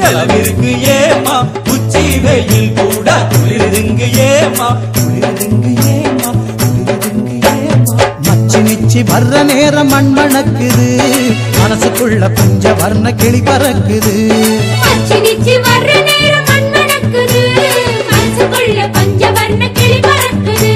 நிலவிற்கு ஏமா உச்சி வெயில் கூட குளிருதுங்கு ஏமா குளிருதுங்கு ஏமா குளிருதுங்கு ஏமா மச்சி நிச்சி வர்ற நேரம் மண் மணக்குது மனசுக்குள்ள பஞ்ச வர்ண கிளி பறக்குது மச்சி நிச்சி வர்ற நேரம் மண் மணக்குது மனசுக்குள்ள பஞ்ச வர்ண கிளி பறக்குது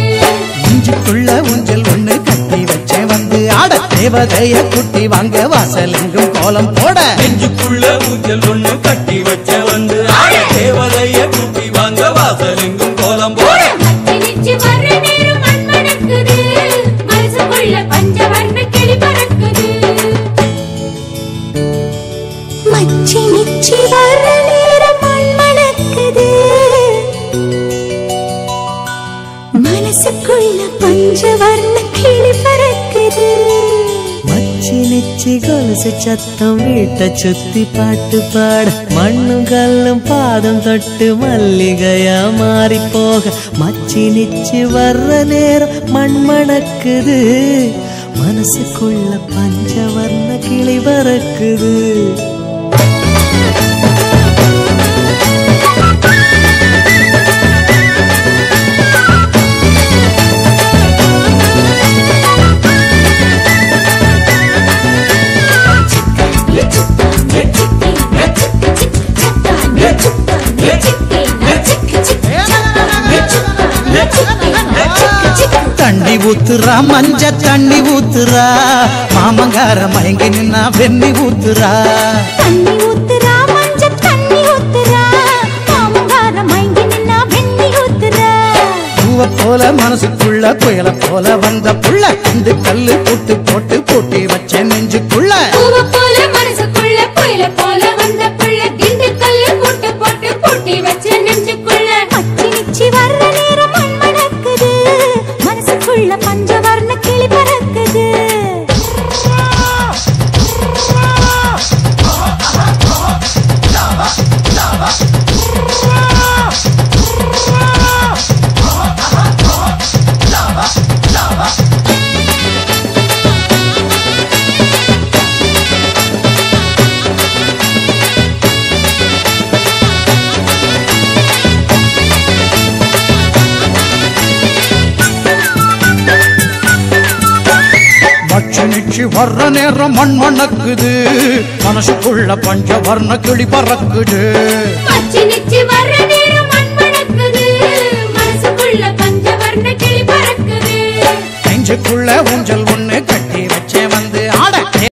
இஞ்சிக்குள்ள ஊஞ்சல் ஒண்ணு கட்டி வச்சேன் வந்து ஆட தேவதைய குட்டி வாங்க வாசல் எங்கும் கோலம் போட நெஞ்சுக்குள்ள ஊஞ்சல் ஒண்ணு கட்டி வச்ச வந்து ஆட தேவதைய குட்டி வாங்க வாசல் எங்கும் கோலம் போட மச்சி நிச்சி வர்ற நேரம் மண் மணக்குது மனசுக்குள்ள பஞ்ச வர்ண கிளி பறக்குது மச்சி நிச்சி வர்ற நேரம் மண் மணக்குது மனசுக்குள்ள பஞ்ச வர்ண கிளி பறக்குது மச்சி நிச்சி கொலுசு சத்தம் வீட்டை சுத்தி பாட்டு பாட மண்ணும் கல்லும் பாதம் தொட்டு மல்லிகையா மாறி போக மச்சி நிச்சி வர்ற நேரம் மண் மணக்குது மனசுக்குள்ள பஞ்சவர்ண கிளி பறக்குது தண்ணி ஊத்துறா மஞ்ச தண்ணி ஊத்துறா மாமங்கார மயங்கி நின்னா வெண்ணி ஊத்துறா தண்ணி ஊத்துறா மஞ்ச தண்ணி ஊத்துறா மாமங்கார மயங்கி நின்னா வெண்ணி ஊத்துறா பூவ போல மனசுக்குள்ள புயல போல வந்த புள்ள இந்த கல்லு போட்டு போட்டு போட்டி வச்ச நெஞ்சுக்குள்ள பூவ போல மனசுக்குள்ள புயல போல வந்த புள்ள இந்த கல்லு போட்டு போட்டு போட்டி வச்ச நெஞ்சுக்குள்ள மச்சி நிச்சி வர்ற நேரம் மண் மணக்குது மனசுக்குள்ள பஞ்சவர்ண கிளி பறக்குது மச்சி நிச்சி வர்ற நேரம் மண் மணக்குது மனசுக்குள்ள பஞ்ச வர்ண கிளி பறக்குது மச்சி நிச்சி வர்ற நேரம் மண் மணக்குது மனசுக்குள்ள பஞ்சவர்ண கிளி பறக்குது நெஞ்சுக்குள்ள ஊஞ்சல்